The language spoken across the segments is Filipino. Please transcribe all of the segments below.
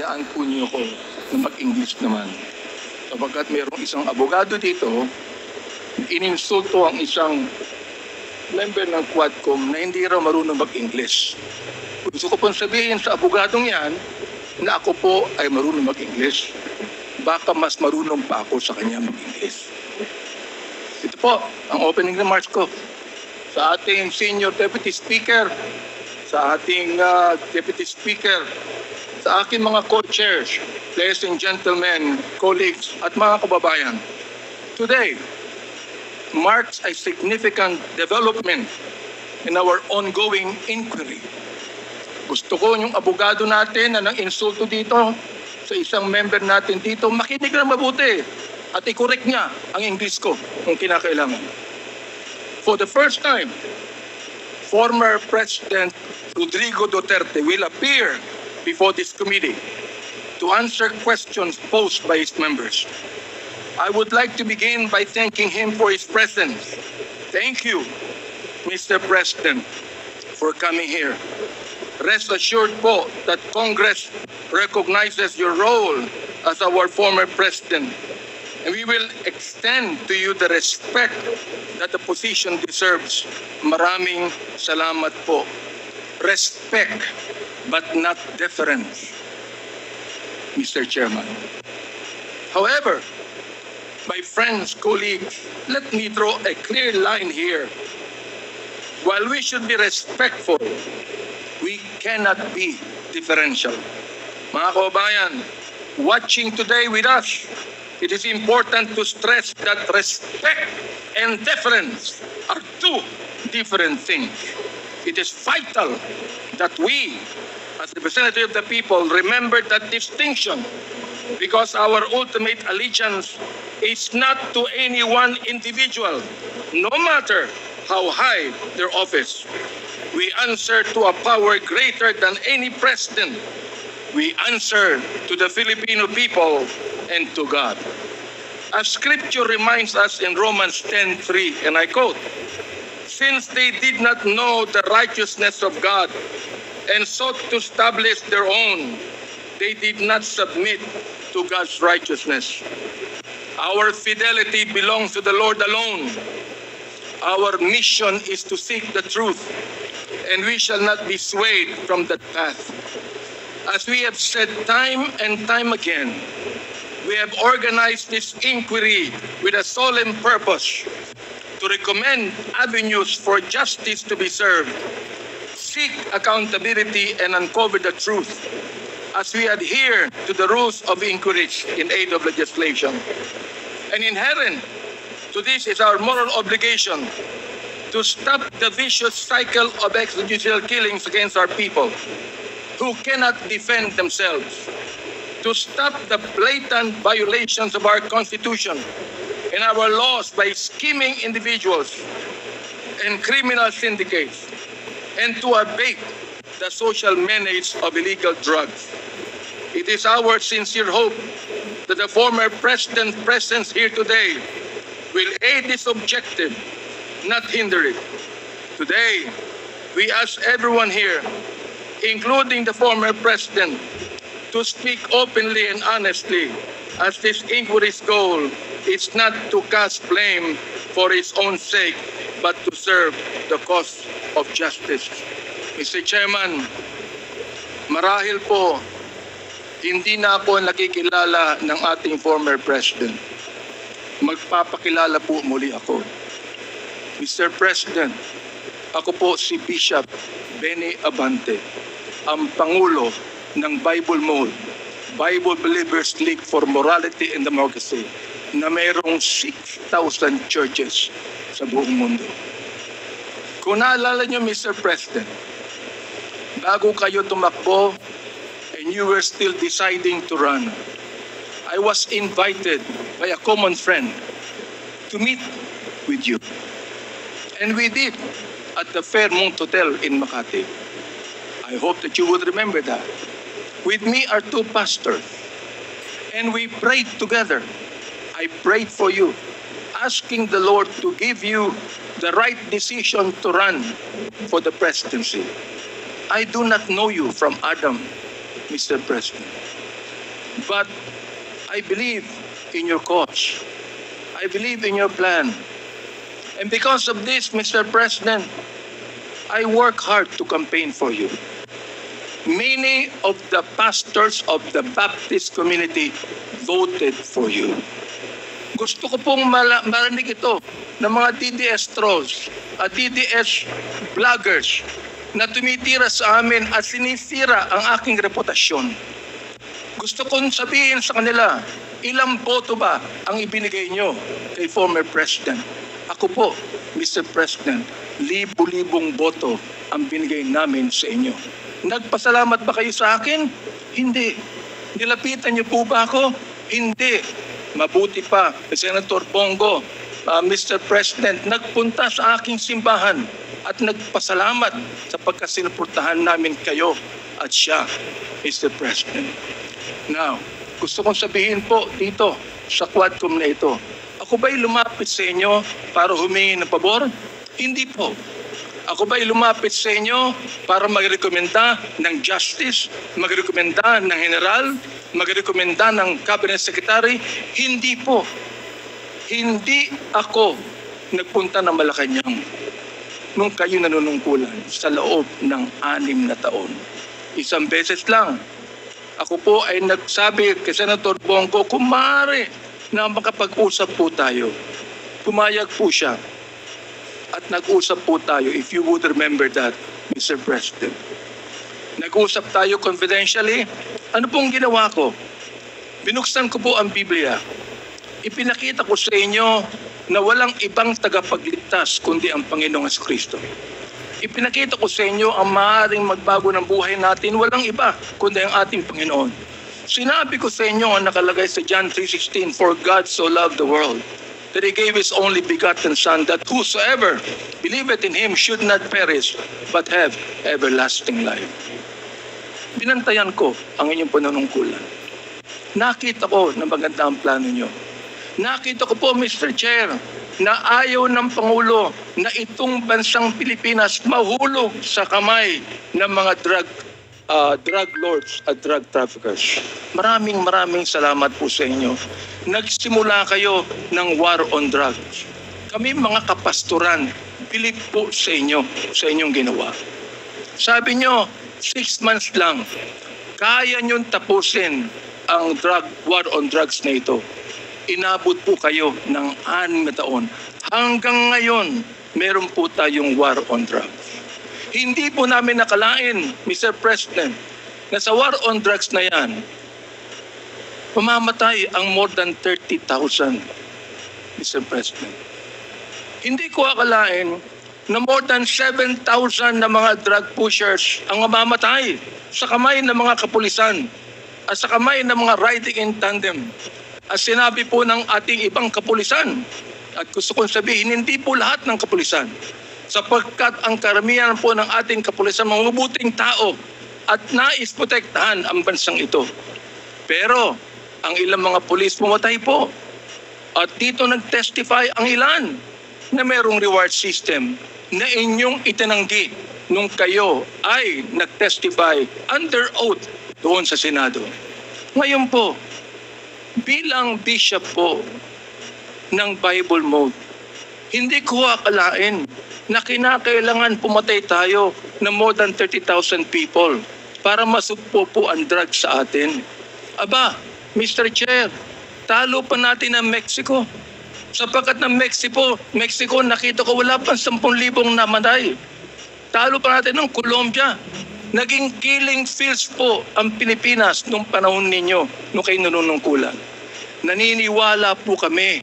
hayaan po niyo ko na mag-English naman. Kapagkat mayroong isang abogado dito, ininsulto ang isang member ng Quadcom na hindi raw marunong mag-English. Gusto ko pong sabihin sa abogadong yan na ako po ay marunong mag-English. Baka mas marunong pa ako sa kanya mag-English. Ito po ang opening remarks ko sa ating Senior Deputy Speaker, sa ating Deputy Speaker, sa aking mga co-chairs, ladies and gentlemen, colleagues, at mga kababayan. Today marks a significant development in our ongoing inquiry. Gusto ko yung abogado natin na nang insulto dito sa isang member natin dito, makinig na mabuti at i-correct niya ang English ko kung kinakailangan. For the first time, former President Rodrigo Duterte will appear before this committee to answer questions posed by his members. I would like to begin by thanking him for his presence. Thank you, Mr. President, for coming here. Rest assured po that Congress recognizes your role as our former president, and we will extend to you the respect that the position deserves. Maraming salamat po. Respect, but not deference, Mr. Chairman. However, my friends, colleagues, let me draw a clear line here. While we should be respectful, we cannot be differential. Mga kababayan, watching today with us, it is important to stress that respect and deference are two different things. It is vital that we, as representatives of the people, remember that distinction, because our ultimate allegiance is not to any one individual, no matter how high their office. We answer to a power greater than any president. We answer to the Filipino people and to God. As Scripture reminds us in Romans 10:3, and I quote, "Since they did not know the righteousness of God and sought to establish their own, they did not submit to God's righteousness." Our fidelity belongs to the Lord alone. Our mission is to seek the truth, and we shall not be swayed from that path. As we have said time and time again, we have organized this inquiry with a solemn purpose to recommend avenues for justice to be served, seek accountability, and uncover the truth as we adhere to the rules of inquiry in aid of legislation. And inherent to this is our moral obligation to stop the vicious cycle of extrajudicial killings against our people who cannot defend themselves, to stop the blatant violations of our Constitution and our laws by scheming individuals and criminal syndicates, and to abate the social menace of illegal drugs. It is our sincere hope that the former president's presence here today will aid this objective, not hinder it. Today, we ask everyone here, including the former president, to speak openly and honestly, as this inquiry's goal is not to cast blame for its own sake, but to serve the cause of justice. Mr. Chairman, marahil po, hindi na ako nakikilala ng ating former president. Magpapakilala po muli ako. Mr. President, ako po si Bishop Benny Abante, ang Pangulo ng Bible Mode, Bible Believers League for Morality and Democracy, na mayroong 6,000 churches sa buong mundo. Kung naalala niyo, Mr. President, bago kayo tumakbo and you were still deciding to run, I was invited by a common friend to meet with you. And we did at the Fairmont Hotel in Makati. I hope that you would remember that. With me are two pastors, and we prayed together. I prayed for you, asking the Lord to give you the right decision to run for the presidency. I do not know you from Adam, Mr. President. But I believe in your cause. I believe in your plan. And because of this, Mr. President, I work hard to campaign for you. Many of the pastors of the Baptist community voted for you. Gusto ko pong marinig ito ng mga DDS trolls at DDS vloggers na tumitira sa amin at sinisira ang aking reputasyon. Gusto kong sabihin sa kanila, ilang boto ba ang ibinigay nyo kay former President? Ako po, Mr. President, libo-libong boto ang binigay namin sa inyo. Nagpasalamat ba kayo sa akin? Hindi. Nilapitan niyo po ba ako? Hindi. Mabuti pa, Senator Bongo, Mr. President, nagpunta sa aking simbahan at nagpasalamat sa pagkasinuportahan namin kayo at siya, Mr. President. Now, gusto kong sabihin po dito sa Quadcom na ito, ako ba'y lumapit sa inyo para humingi ng pabor? Hindi po. Ako ba'y lumapit sa inyo para magrekomenda ng justice, magrekomenda ng general, magrekomenda ng cabinet secretary? Hindi po. Hindi ako nagpunta ng Malacanang nung kayo nanunungkulan sa loob ng 6 na taon. Isang beses lang. Ako po ay nagsabi kay Senator Bongo, kung maaari na makapag-usap po tayo. Pumayag po siya. At nag-usap po tayo, if you would remember that, Mr. President. Nag-usap tayo confidentially. Ano pong ginawa ko? Binuksan ko po ang Biblia. Ipinakita ko sa inyo na walang ibang tagapagligtas kundi ang Panginoong Kristo. Ipinakita ko sa inyo ang maaaring magbago ng buhay natin, walang iba kundi ang ating Panginoon. Sinabi ko sa inyo ang nakalagay sa John 3:16, for God so loved the world, that He gave His only begotten Son, that whosoever believeth in Him should not perish, but have everlasting life. Binantayan ko ang inyong panunungkulan. Nakita ko na maganda ang plano nyo. Nakita ko po, Mr. Chair, na ayaw ng Pangulo na itong bansang Pilipinas mahulog sa kamay ng mga drug lords at drug traffickers. Maraming salamat po sa inyo. Nagsimula kayo ng war on drugs. Kami mga kapastoran, bilib po sa inyo, sa inyong ginawa. Sabi nyo, 6 months lang, kaya nyong tapusin ang war on drugs na ito. Inabot po kayo ng 6 na taon. Hanggang ngayon, meron po tayong war on drugs. Hindi po namin nakalain, Mr. President, na sa war on drugs na yan, mamamatay ang more than 30,000, Mr. President. Hindi ko akalain na more than 7,000 na mga drug pushers ang mamamatay sa kamay ng mga kapulisan at sa kamay ng mga riding in tandem. At sinabi po ng ating ibang kapulisan, at gusto kong sabihin, hindi po lahat ng kapulisan, sapagkat ang karamihan po ng ating kapulisan mga mabuting tao at nais protektahan ang bansang ito. Pero ang ilang mga pulis pumatay po. At dito nag-testify ang ilan na merong reward system na inyong itinanggi nung kayo ay nag-testify under oath doon sa Senado. Ngayon po, bilang bishop po ng Bible Mode, hindi ko akalain na kinakailangan pumatay tayo ng more than 30,000 people para masugpo po ang drugs sa atin. Aba, Mr. Chair, talo pa natin ang Mexico. Sapagkat ng Mexico, nakita ko wala pang 10,000 namatay. Talo pa natin ng Colombia. Naging killing fields po ang Pilipinas nung panahon ninyo, nung kayo nanunungkulan. Naniniwala po kami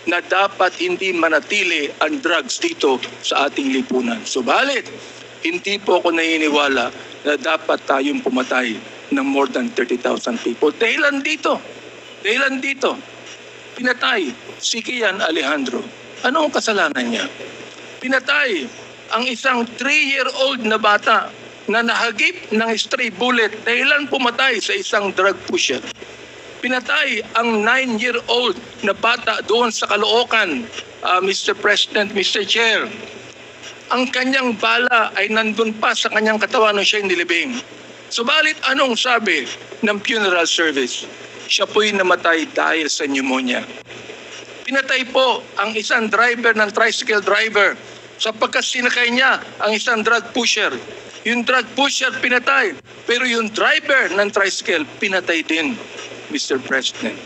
na dapat hindi manatili ang drugs dito sa ating lipunan. Subalit, hindi po ako naniniwala na dapat tayong pumatay ng more than 30,000 people. Dahilan dito, pinatay si Kian Alejandro. Ano ang kasalanan niya? Pinatay ang isang 3-year-old na bata na nahagip ng stray bullet dahilan pumatay sa isang drug pusher. Pinatay ang 9-year-old na bata doon sa Caloocan, Mr. President, Mr. Chair. Ang kanyang bala ay nandun pa sa kanyang katawan nung siya'y nilibing. Subalit anong sabi ng funeral service? siya po'y namatay dahil sa pneumonia. Pinatay po ang isang driver ng tricycle driver sapagkat sinakay niya ang isang drug pusher. Yung drug pusher pinatay, pero yung driver ng tricycle pinatay din, Mr. President.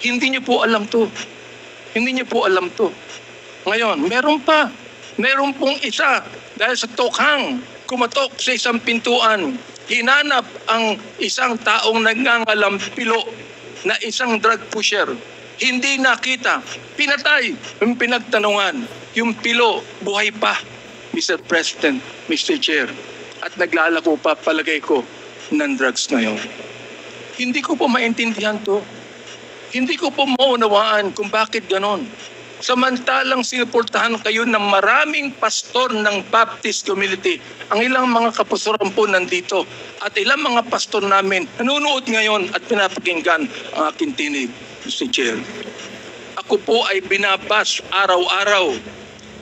Hindi niyo po alam to. Hindi niyo po alam to. Ngayon, meron pong isa dahil sa tokhang kumatok sa isang pintuan, hinanap ang isang taong nagngangalampilo na isang drug pusher. Hindi nakita, pinatay, yung pinagtanungan, yung pilo, buhay pa, Mr. President, Mr. Chair, at naglalako pa palagay ko ng drugs ngayon. Hindi ko po maintindihan to. Hindi ko po maunawaan kung bakit ganon. Samantalang sinuportahan kayo ng maraming pastor ng Baptist community. Ang ilang mga kapastoran po nandito at ilang mga pastor namin nanonood ngayon at pinapakinggan ang aking tinig, Mr. Chair. Ako po ay binabas araw-araw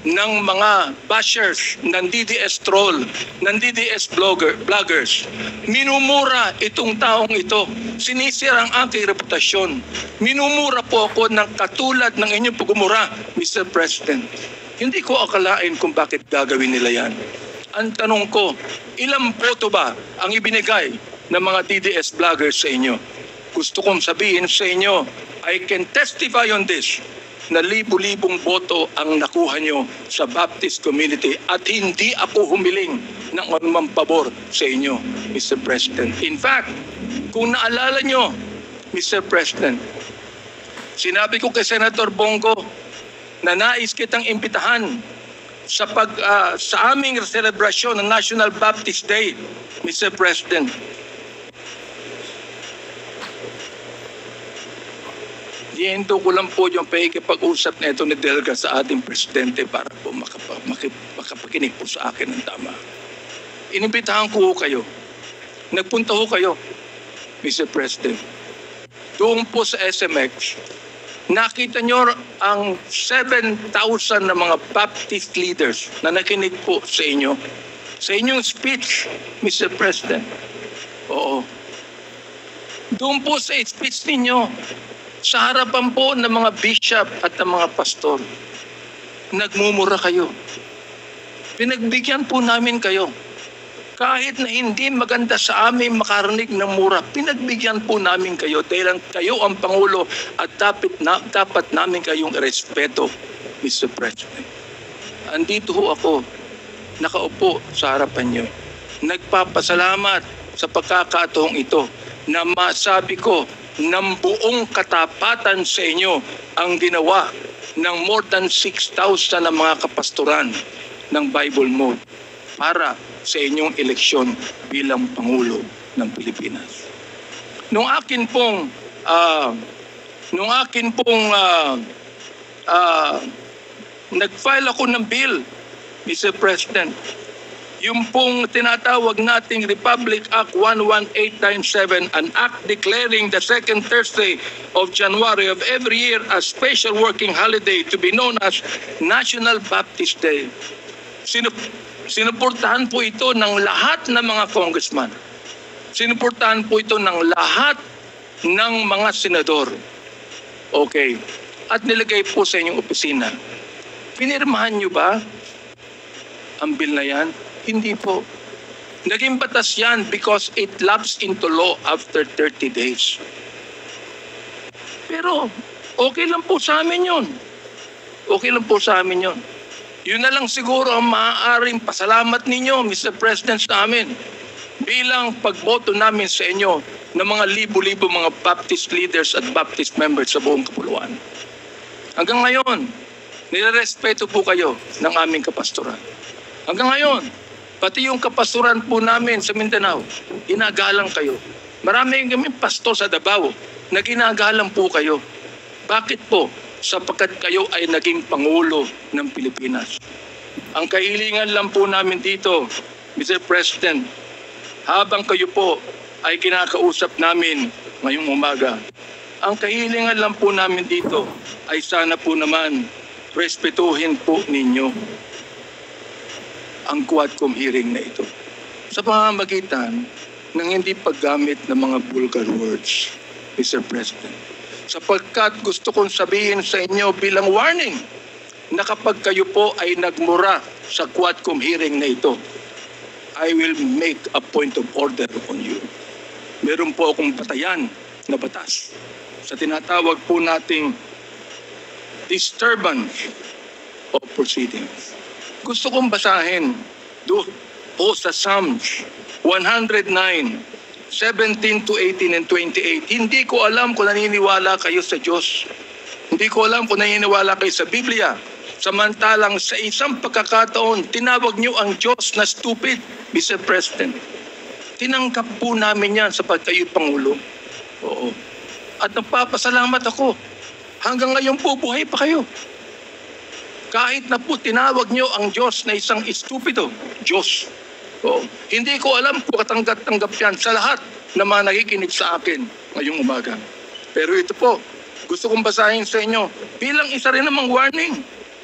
ng mga bashers ng DDS troll, ng DDS vloggers. Minumura itong taong ito. Sinisira ang aking reputasyon. Minumura po ako ng katulad ng inyong pagmumura, Mr. President. Hindi ko akalain kung bakit gagawin nila yan. Ang tanong ko, ilang boto ba ang ibinigay ng mga DDS vloggers sa inyo? Gusto kong sabihin sa inyo, I can testify on this, na libu-libong boto ang nakuha nyo sa Baptist community at hindi ako humiling ng anumang pabor sa inyo, Mr. President. In fact, kung naalala nyo, Mr. President, sinabi ko kay Senator Bongo na nais kitang imbitahan sa aming selebrasyon ng National Baptist Day, Mr. President. Hihinto ko lang po yung pakikipag-usap na ito ni Delga sa ating presidente para po makapakinig po sa akin ng tama. Inimbitahan ko kayo. Nagpunta ho kayo, Mr. President. Doon po sa SMX, nakita nyo ang 7,000 na mga Baptist leaders na nakinig po sa inyo. Sa inyong speech, Mr. President. Oo. Doon po sa speech ninyo, sa harapan po ng mga bishop at ng mga pastor, nagmumura kayo. Pinagbigyan po namin kayo. Kahit na hindi maganda sa amin makarinig ng mura, pinagbigyan po namin kayo dahil kayo ang Pangulo at dapat namin kayong respeto, Mr. President. Andito ho ako, nakaupo sa harapan niyo. Nagpapasalamat sa pagkakataong ito na masabi ko ng buong katapatan sa inyo ang ginawa ng more than 6,000 na mga kapastoran ng Bible Mode para sa inyong eleksyon bilang Pangulo ng Pilipinas. Nung akin pong nag-file ako ng bill, Mr. President, yung pong tinatawag nating Republic Act 11897, an act declaring the second Thursday of January of every year as special working holiday to be known as National Baptist Day. Sinuportahan po ito ng lahat ng mga congressman. Sinuportahan po ito ng lahat ng mga senador. Okay. At nilagay po sa inyong opisina. Pinirmahan nyo ba ang bill na yan? Hindi po. Naging batas yan because it lapsed into law after 30 days. Pero okay lang po sa amin yun. Okay lang po sa amin yun. Yun na lang siguro ang maaaring pasalamat ninyo, Mr. President, sa amin. Bilang pagboto namin sa inyo ng mga libo-libo mga Baptist leaders at Baptist members sa buong kapuluan. Hanggang ngayon, nirerespeto po kayo ng aming kapastoran. Hanggang ngayon, pati yung kapastoran po namin sa Mindanao, ginagalang kayo. Marami kami pastor sa Davao na ginagalang po kayo. Bakit po? Sapagkat kayo ay naging Pangulo ng Pilipinas. Ang kahilingan lang po namin dito, Mr. President, habang kayo po ay kinakausap namin ngayong umaga, ang kahilingan lang po namin dito ay sana po naman respetuhin po ninyo ang Quadcom hearing na ito sa pamamagitan ng hindi paggamit ng mga vulgar words. Mr. President. Sapagkat gusto kong sabihin sa inyo bilang warning na kapag kayo po ay nagmura sa Quadcom hearing na ito, I will make a point of order on you. Meron po akong batayan na batas sa tinatawag po nating disturbance of proceedings. Gusto kong basahin doon po sa Psalms 109, 17 to 18 and 28. Hindi ko alam kung naniniwala kayo sa Diyos. Hindi ko alam kung naniniwala kayo sa Biblia. Samantalang sa isang pagkakataon, tinawag niyo ang Diyos na stupid, Mr. President. Tinanggap po namin yan sa pagkayo Pangulo. Oo. At nagpapasalamat ako. Hanggang ngayon po, buhay pa kayo. Kahit na po tinawag niyo ang Diyos na isang estupido, Diyos. Oo. Hindi ko alam kung katanggap-tanggap yan sa lahat na mga nakikinig sa akin ngayong umaga. Pero ito po, gusto kong basahin sa inyo bilang isa rin namang warning.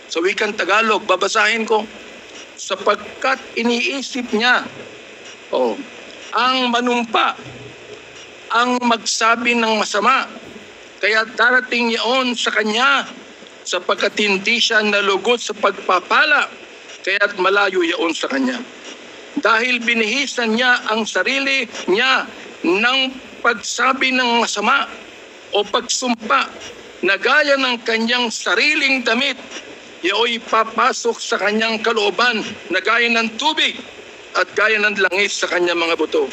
Sa wikang Tagalog, babasahin ko. Sapagkat iniisip niya, ang manumpa, ang magsabi ng masama, kaya darating yaon sa kanya, sapagkat hindi siya nalugot sa pagpapala, kaya't malayo yaon sa kanya. Dahil binihisan niya ang sarili niya ng pagsabi ng masama o pagsumpa na gaya ng kanyang sariling damit, yaoy papasok sa kanyang kalooban na gaya ng tubig at gaya ng langis sa kanyang mga buto.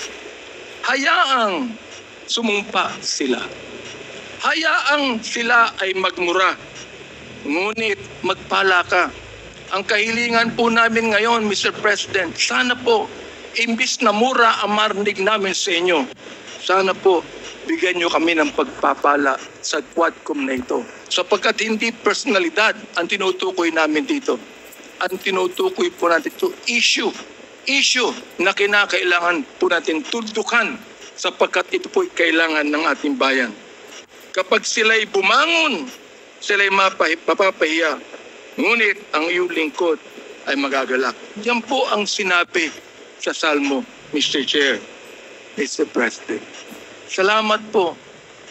Hayaang sumumpa sila. Hayaang sila ay magmura. Ngunit magpala ka. Ang kahilingan po namin ngayon, Mr. President, sana po, imbis na mura ang marinig namin sa inyo, sana po, bigyan nyo kami ng pagpapala sa Quadcom na ito. Sapagkat hindi personalidad ang tinutukoy namin dito. Ang tinutukoy po natin ito, issue na kinakailangan po natin tuldukan sapagkat ito po kailangan ng ating bayan. Kapag sila'y bumangon, sila'y mapapahiya, ngunit ang iyong lingkod ay magagalak. Yan po ang sinabi sa Salmo, Mr. Chair, Mr. President. Salamat po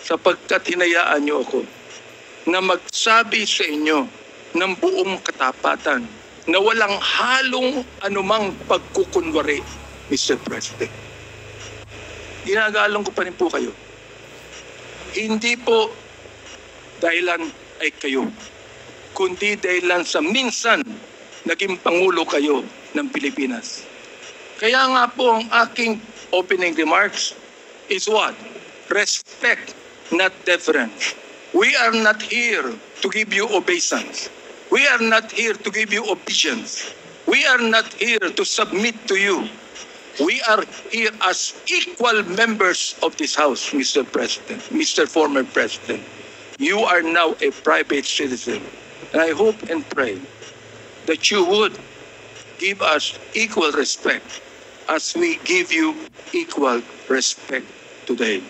sapagkat hinayaan niyo ako na magsabi sa inyo ng buong katapatan na walang halong anumang pagkukunwari, Mr. President. Ginagalang ko pa rin po kayo. Hindi po dahilan ay kayo, kundi dahilan sa minsan naging Pangulo kayo ng Pilipinas. Kaya nga po ang aking opening remarks is what? Respect, not deference. We are not here to give you obeisance. We are not here to give you obedience. We are not here to submit to you. We are here as equal members of this House, Mr. President, Mr. Former President. You are now a private citizen. And I hope and pray that you would give us equal respect as we give you equal respect today.